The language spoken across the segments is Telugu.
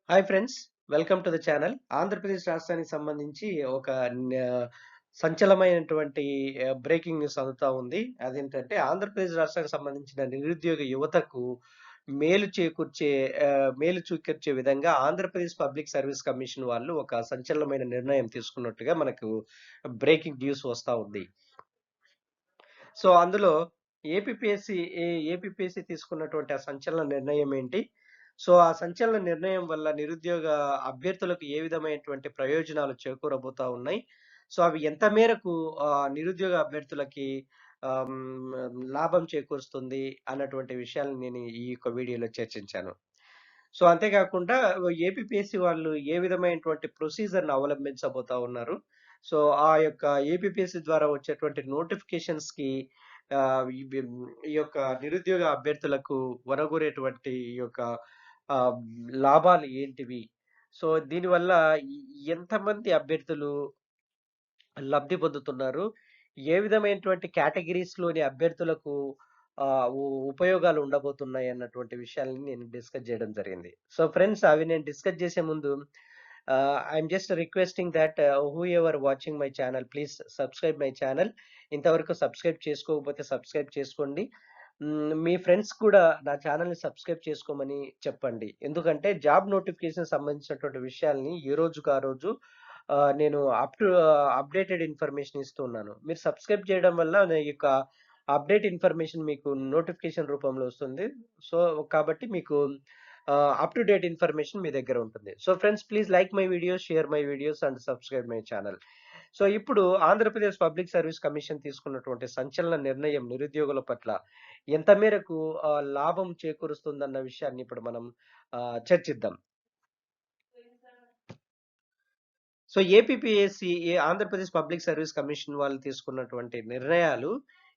Hi friends, welcome to the channel. Andhra Pradesh రాష్ట్రానికి సంబంధించి ఒక న్యా సంచలమైనటువంటి బ్రేకింగ్ న్యూస్ అందుతా ఉంది. అదేంటంటే ఆంధ్రప్రదేశ్ రాష్ట్రానికి సంబంధించిన నిరుద్యోగ యువతకు మేలు చూకూర్చే విధంగా ఆంధ్రప్రదేశ్ పబ్లిక్ సర్వీస్ కమిషన్ వాళ్ళు ఒక సంచలనమైన నిర్ణయం తీసుకున్నట్టుగా మనకు బ్రేకింగ్ న్యూస్ వస్తా ఉంది. సో, అందులో ఏపీపీఎస్‌సీ ఏపీపీఎస్‌సీ తీసుకున్నటువంటి ఆ సంచలన నిర్ణయం ఏంటి? సో, ఆ సంచలన నిర్ణయం వల్ల నిరుద్యోగ అభ్యర్థులకు ఏ విధమైనటువంటి ప్రయోజనాలు చేకూరబోతా ఉన్నాయి? సో, అవి ఎంత మేరకు నిరుద్యోగ అభ్యర్థులకి లాభం చేకూరుస్తుంది అన్నటువంటి విషయాలను నేను ఈ యొక్క వీడియోలో చర్చించాను. సో, అంతేకాకుండా ఏపీపీఎస్‌సీ వాళ్ళు ఏ విధమైనటువంటి ప్రొసీజర్‌ని అవలంబించబోతా ఉన్నారు. సో, ఆ యొక్క ఏపీపీఎస్‌సీ ద్వారా వచ్చేటువంటి నోటిఫికేషన్స్‌కి ఇవి ఈ యొక్క నిరుద్యోగ అభ్యర్థులకు ఒనగూరేటువంటి ఈ యొక్క ఆహ్, లాభాలు ఏంటివి? సో, దీనివల్ల ఎ ఎంతమంది అభ్యర్థులు లబ్ధి పొందుతున్నారు? ఏ విధమైనటువంటి కేటగరీస్‌లోని అభ్యర్థులకు ఉపయోగాలు ఉండబోతున్నాయి అన్నటువంటి విషయాలని నేను డిస్కస్ జేయడం జరిగింది. సో, ఫ్రెండ్స్ అవి నేను డిస్కస్ చేసే ముందు I'm just requesting that who ever watching my channel please subscribe my channel. ఇంతవరకు సబ్స్క్రైబ్ చేసుకోకపోతే సబ్స్క్రైబ్ చేసుకోండి. మీ ఫ్రెండ్స్ కూడా నా ఛానెల్‌ని సబ్స్క్రైబ్ చేసుకోమని చెప్పండి. ఎందుకంటే జాబ్ నోటిఫికేషన్ సంబంధించినటువంటి విషయాల్ని ఏ రోజుకి ఆ రోజు నేను అప్డేటెడ్ ఇన్ఫర్మేషన్ ఇస్తూ ఉన్నాను. మీరు సబ్స్క్రైబ్ చేయడం వల్ల నా యొక్క అప్డేట్ ఇన్ఫర్మేషన్ మీకు నోటిఫికేషన్ రూపంలో వస్తుంది. సో, కాబట్టి మీకు అప్ టు డేట్ ఇన్ఫర్మేషన్ మీ దగ్గర ఉంటుంది. So, friends please like my videos, share my videos and subscribe my channel. So, ఇప్పుడు ఆంధ్రప్రదేశ్ పబ్లిక్ సర్వీస్ కమిషన్ తీసుకున్నటువంటి సంచలన నిర్ణయం నిరుద్యోగుల పట్ల ఎంత మేరకు లాభం చేకూరుస్తుందన్న విషయాన్ని ఇప్పుడు మనం చర్చిద్దాం. So, Andhra Pradesh public service commission వాళ్ళు తీసుకున్నటువంటి నిర్ణయాలు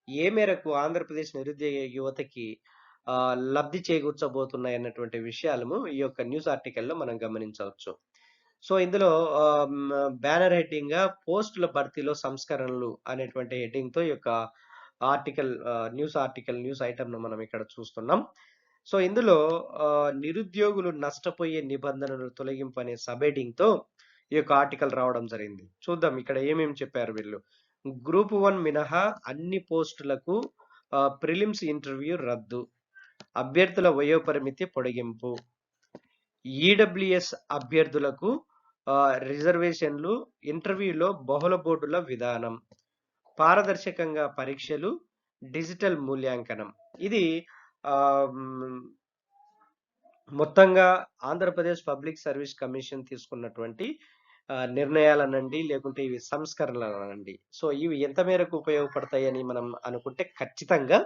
ఏ మేరకు ఆంధ్రప్రదేశ్ నిరుద్యోగ యువతకి లబ్ధి చేకూర్చబోతున్నాయన్నటువంటి విషయాలము ఈ యొక్క న్యూస్ ఆర్టికల్‌లో మనం గమనించవచ్చు. సో, ఇందులో బ్యానర్ హెడ్డింగ్‌గా పోస్టుల భర్తీలో సంస్కరణలు అనేటువంటి హెడ్డింగ్‌తో ఈ యొక్క న్యూస్ ఐటెమ్‌ను మనం ఇక్కడ చూస్తున్నాం. సో, ఇందులో నిరుద్యోగులు నష్టపోయే నిబంధనలు తొలగింపు అనే సబ్ హెడ్డింగ్‌తో ఈ యొక్క ఆర్టికల్ రావడం జరిగింది. చూద్దాం ఇక్కడ ఏమేమి చెప్పారు వీళ్ళు. గ్రూప్ 1 మినహా అన్ని పోస్టులకు ప్రిలిమ్స్ ఇంటర్వ్యూ రద్దు. అభ్యర్థుల వయోపరిమితి పొడిగింపు. ఈడబ్ల్యూఎస్ అభ్యర్థులకు రిజర్వేషన్లు, ఇంటర్వ్యూలో బహుళ బోర్డుల విధానం, పారదర్శకంగా పరీక్షలు, డిజిటల్ మూల్యాంకనం. ఇది ఆహ్, హ్మ్, మొత్తంగా ఆంధ్రప్రదేశ్ పబ్లిక్ సర్వీస్ కమిషన్ తీసుకున్నటువంటి నిర్ణయాలనండి, లేకుంటే ఇవి సంస్కరణలనండి. సో, ఇవి ఎంత మేరకు ఉపయోగపడతాయని మనం అనుకుంటే ఖచ్చితంగా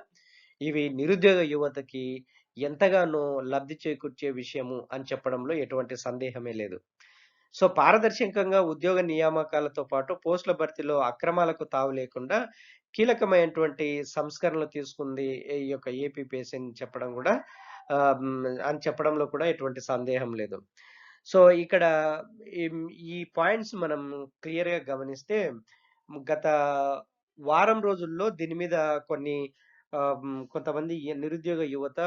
ఇవి నిరుద్యోగ యువతకి ఎంతగానో లబ్ధి చేకూర్చే విషయము అని చెప్పడంలో ఎటువంటి సందేహమే లేదు. సో, పారదర్శకంగా ఉద్యోగ నియామకాలతో పాటు పోస్టుల భర్తీలో అక్రమాలకు తావు లేకుండా కీలకమైనటువంటి సంస్కరణలు తీసుకుంది ఈ యొక్క ఏపీపీఎస్సీ అని చెప్పడం గూడా అని చెప్పడంలో కూడా ఎటువంటి సందేహం లేదు. సో, ఇక్కడ ఈ పాయింట్స్ మనం క్లియర్‌గా గమనిస్తే గత వారం రోజుల్లో దీని మీద కొన్ని కొంతమంది నిరుద్యోగ యువత,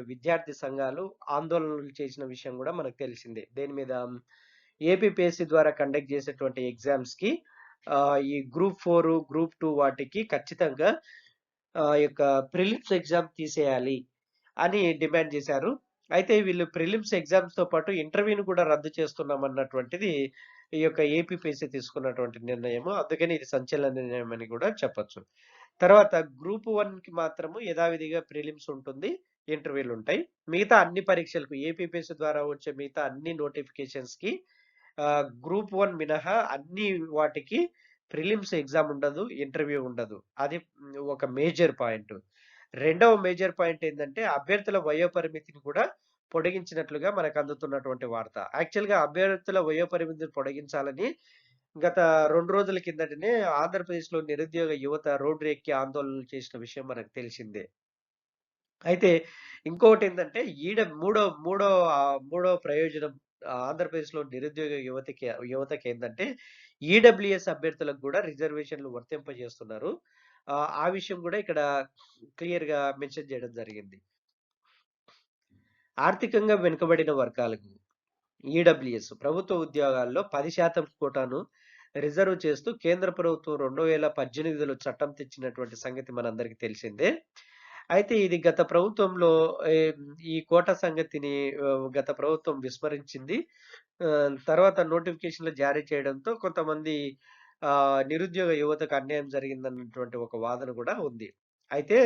విద్యార్థి సంఘాలు ఆందోళనలు చేసిన విషయం గూడా మనకు తెలిసిందే. దేని మీద ఏపీపీఎస్సీ ద్వారా కండక్ట్ చేసేటువంటి ఎగ్జామ్స్‌కి ఈ గ్రూప్ 4, గ్రూప్ 2 వాటికి ఖచ్చితంగా ఈ యొక్క ప్రిలిమ్స్ ఎగ్జామ్ తీసేయాలి అని డిమాండ్ చేశారు. అయితే వీళ్ళు ప్రిలిమ్స్ ఎగ్జామ్స్‌తో పాటు ఇంటర్వ్యూని కూడా రద్దు చేస్తున్నామన్నటువంటిది ఈ యొక్క ఏపీపీఎస్సీ తీసుకున్నటువంటి నిర్ణయము. అందుకని ఇది సంచలన నిర్ణయం అని కూడా చెప్పొచ్చు. తర్వాత గ్రూప్ 1కి మాత్రము యథావిధిగా ప్రిలిమ్స్ ఉంటుంది. ఇంటర్వ్యూలుంటాయి. మిగతా అన్ని పరీక్షలకు ఏపీపీఎస్సీ ద్వారా వచ్చే మిగతా అన్ని నోటిఫికేషన్స్‌కి గ్రూప్ 1 మినహా అన్ని వాటికి ప్రిలిమ్స్ ఎగ్జామ్ ఉండదు. ఇంటర్వ్యూ ఉండదు. అది ఒక మేజర్ పాయింట్. రెండవ మేజర్ పాయింట్ ఏందంటే అభ్యర్థుల వయోపరిమితిని కూడా పొడిగించినట్లుగా మనకు అందుతున్నటువంటి వార్త. యాక్చువల్‌గా అభ్యర్థుల వయోపరిమితిని పొడిగించాలని గత 2 రోజుల కిందటనే ఆంధ్రప్రదేశ్‌లో నిరుద్యోగ యువత రోడ్డు ఎక్కి ఆందోళనలు చేసిన విషయం మనకు తెలిసిందే. అయితే ఇంకొకటేందంటే మూడో ప్రయోజనం ఆంధ్రప్రదేశ్‌లో నిరుద్యోగ యువతకేందంటే ఈడబ్ల్యూఎస్ అభ్యర్థులకు గూడా రిజర్వేషన్‌లు వర్తింపజేస్తున్నారు. ఆ విషయం గూడా ఇక్కడ క్లియర్‌గా మెన్షన్ జేయడం జరిగింది. ఆర్థికంగా వెనుకబడిన వర్గాలకు. ఈడబ్ల్యూఎస్ ప్రభుత్వ ఉద్యోగాల్లో 10% కోటాను రిజర్వ్ చేస్తూ కేంద్ర ప్రభుత్వం 2018లో చట్టం తెచ్చినటువంటి సంగతి మనందరికీ తెలిసిందే. అయితే ఇది గత ప్రభుత్వంలో ఈ కోటా సంగతిని గత ప్రభుత్వం విస్మరించింది. తర్వాత నోటిఫికేషన్‌లు జారీ చేయడంతో కొంతమంది నిరుద్యోగ యువతకు అన్యాయం జరిగిందన్నటువంటి ఒక వాదన గూడా ఉంది. అయితే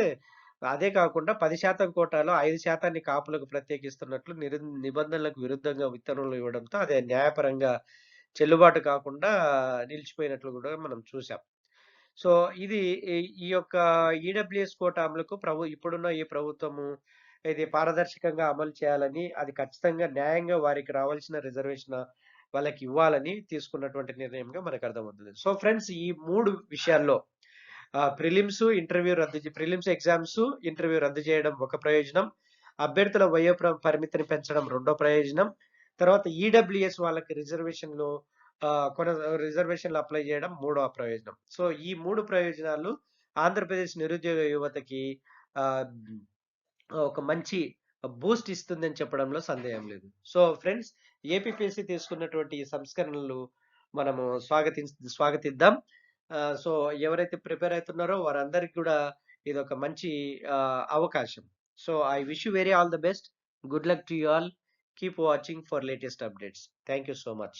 అదే కాకుండా 10% కోటాలో 5% కాపులకు ప్రత్యేకిస్తున్నట్లు నిబంధనలకు విరుద్ధంగా ఉత్తర్వులు ఇవ్వడంతో అదే న్యాయపరంగా చెల్లుబాటు కాకుండా నిలిచిపోయినట్లు గూడా మనం చూసాం. సో, ఇది ఈ ఈ యొక్క ఈడబ్ల్యూఎస్ కోటా అమలుకు ఇప్పుడున్న ఈ ప్రభుత్వము ఇది పారదర్శకంగా అమలు చేయాలని, అది ఖచ్చితంగా న్యాయంగా వారికి రావాల్సిన రిజర్వేషన్ వాళ్ళకివ్వాలని తీసుకున్నటువంటి నిర్ణయంగా మనకర్థమవుతుంది. సో, ఫ్రెండ్స్ ఈ 3 విషయాల్లో ప్రిలిమ్స్ ఎగ్జామ్స్, ఇంటర్వ్యూ రద్దు చేయడం ఒక ప్రయోజనం. అభ్యర్థుల పరిమితిని పెంచడం రెండో ప్రయోజనం. తర్వాత ఈడబ్ల్యూఎస్ వాళ్ళకి రిజర్వేషన్‌లు అప్లై చేయడం మూడవ ప్రయోజనం. సో, ఈ 3 ప్రయోజనాలు ఆంధ్రప్రదేశ్ నిరుద్యోగ యువతకి ఆహ్, ఒక మంచి బూస్ట్ ఇస్తుందని చెప్పడంలో సందేహం లేదు. సో, ఫ్రెండ్స్ ఏపీపీఎస్సీ తీసుకున్నటువంటి ఈ సంస్కరణలు మనము స్వాగతిద్దాం. సో, ఎవరైతే ప్రిపేర్ అయితున్నారో వారందరికి కూడా ఇదొక మంచి అవకాశం. So, I wish you very all the best. Good luck to you all. Keep watching for latest updates. Thank you so much.